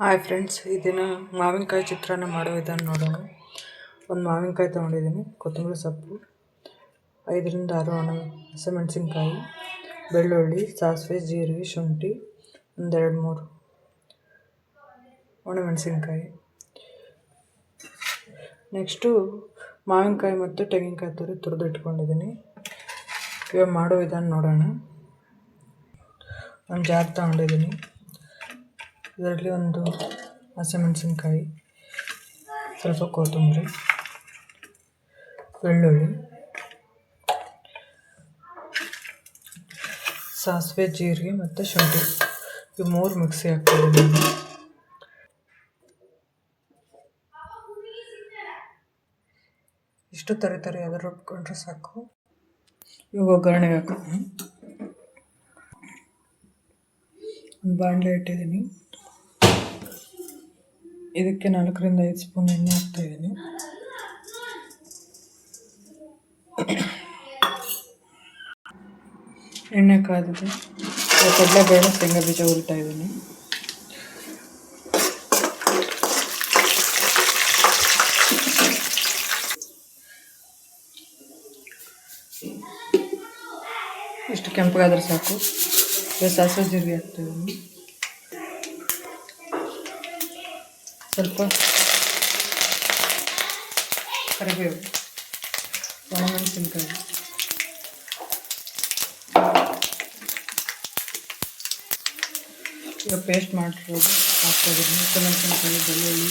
Hi friends, ಈ ದಿನ ಮಾವಿನಕಾಯಿ ಚಿತ್ರಾನ್ನ ಮಾಡೋ ವಿಧಾನ ನೋಡೋಣ. ಒಂದು ಮಾವಿನಕಾಯಿ ತೊಗೊಂಡಿದ್ದೀನಿ, ಕೊತ್ತಂಬರಿ ಸೊಪ್ಪು, 5ರಿಂದ 6 ಹಸಿಮೆಣಸಿನ್ಕಾಯಿ, ಬೆಳ್ಳುಳ್ಳಿ, ಸಾಸಿವೆ, ಜೀರಿಗೆ, ಶುಂಠಿ, 1-2-3 ಒಣಮೆಣಸಿನ್ಕಾಯಿ. ನೆಕ್ಸ್ಟು ಮಾವಿನಕಾಯಿ ಮತ್ತು ತೆಂಗಿನಕಾಯಿ ತುರಿದಿಟ್ಕೊಂಡಿದ್ದೀನಿ. ಇವಾಗ ಮಾಡೋ ವಿಧಾನ ನೋಡೋಣ. ಒಂದು ಜಾರ್ ತೊಗೊಂಡಿದ್ದೀನಿ. ಇದರಲ್ಲಿ ಒಂದು ಹಸಿಮೆಣಸಿನ್ಕಾಯಿ, ಸ್ವಲ್ಪ ಕೊತ್ತಂಬರಿ, ಬೆಳ್ಳುಳ್ಳಿ, ಸಾಸಿವೆ, ಜೀರಿಗೆ ಮತ್ತು ಶುಂಠಿ ಇವು 3 ಮಿಕ್ಸಿ ಹಾಕ್ತಿದ್ದೀನಿ. ಇಷ್ಟು ತರಿ ಅದರ ರುಬ್ಕೊಂಡ್ರೆ ಸಾಕು. ಇವಾಗ ಒಗ್ಗರಣೆಗೆ ಹಾಕೋಣ. ಒಂದು ಬಾಣಲೆ ಇಟ್ಟಿದ್ದೀನಿ. ಇದಕ್ಕೆ 4-5 ಸ್ಪೂನ್ ಎಣ್ಣೆ ಹಾಕ್ತಾಯಿದ್ದೀನಿ. ಎಣ್ಣೆ ಕಾದಿದೆ. ಕಡಲೆಬೇಳೆ, ಶೇಂಗಾ ಬೀಜ ಹುರಿತಾ ಇದ್ದೀನಿ. ಇಷ್ಟು ಕೆಂಪಗಾದ್ರೆ ಸಾಕು. ಈಗ ಸಾಸಿವೆ ಜೀರಿಗೆ ಹಾಕ್ತಾಯಿದ್ದೀನಿ. ಸ್ವಲ್ಪ ಕರಿಬೇವು, ಒಣಮೆಣಸಿನ್ಕಾಯಿ, ಈಗ ಪೇಸ್ಟ್ ಮಾಡಿರೋದು ಹಾಕ್ತಾಯಿದ್ದೀನಿ. ಹಸಿಮೆಣಸಿನ್ಕಾಯಿ, ಬೆಳ್ಳುಳ್ಳಿ,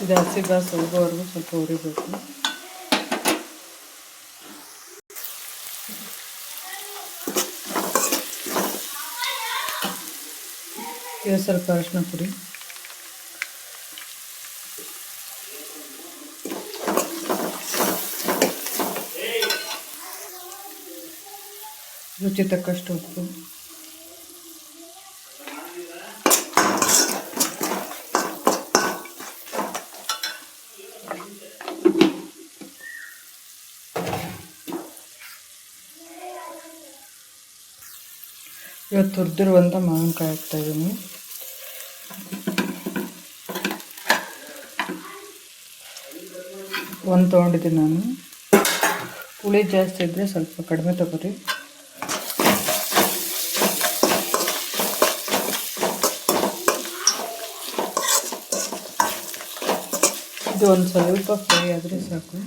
ಇದು ಹಸಿ ಗ್ಯಾಸ್ ಹೋಗೋವರೆಗೂ ಸ್ವಲ್ಪ ಹುರಿಬೇಕು. ಈಗ ಸ್ವಲ್ಪ ಅರಿಶಿನ ಪುಡಿ, ರುಚಿ ತಕ್ಕಷ್ಟು ಉಪ್ಪು, ಇವತ್ತು ತುರಿದಿರುವಂಥ ಮಾವಿನಕಾಯಿ ಹಾಕ್ತಾಯಿದ್ದೀನಿ. ಒಂದು ತೊಗೊಂಡಿದ್ದೀನಿ ನಾನು. ಹುಳಿ ಜಾಸ್ತಿ ಇದ್ದರೆ ಸ್ವಲ್ಪ ಕಡಿಮೆ ತಗೋರಿ. ಇದು ಒಂದು ಸ್ವಲ್ಪ ಫ್ರೈ ಆದರೆ ಸಾಕು.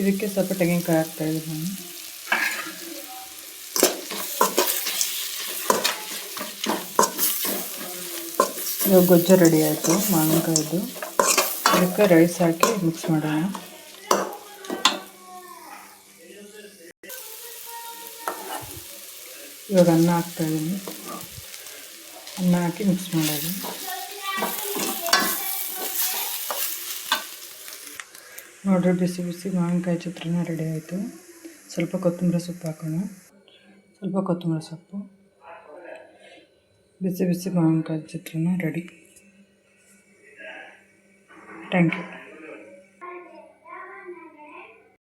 ಇದಕ್ಕೆ ಸ್ವಲ್ಪ ತೆಂಗಿನಕಾಯಿ ಹಾಕ್ತಾಯಿದ್ದೀನಿ ನಾನು. ಇವಾಗ ಗೊಜ್ಜು ರೆಡಿ ಆಯಿತು ಮಾವಿನಕಾಯಿದು. ಇದಕ್ಕೆ ರೈಸ್ ಹಾಕಿ ಮಿಕ್ಸ್ ಮಾಡೋಣ. ಇವಾಗ ಅನ್ನ ಹಾಕ್ತಾಯಿದ್ದೀನಿ. ಅನ್ನ ಹಾಕಿ ಮಿಕ್ಸ್ ಮಾಡೋದು. ನೋಡ್ರಿ, ಬಿಸಿ ಬಿಸಿ ಮಾವಿನಕಾಯಿ ಚಿತ್ರಾನ್ನ ರೆಡಿ ಆಯಿತು. ಸ್ವಲ್ಪ ಕೊತ್ತಂಬರಿ ಸೊಪ್ಪು ಹಾಕೋಣ. ಸ್ವಲ್ಪ ಕೊತ್ತಂಬರಿ ಸೊಪ್ಪು. ಬಿಸಿ ಬಿಸಿ ಮಾವಿನಕಾಯಿ ಚಿತ್ರಾನ್ನ ರೆಡಿ. Thank you.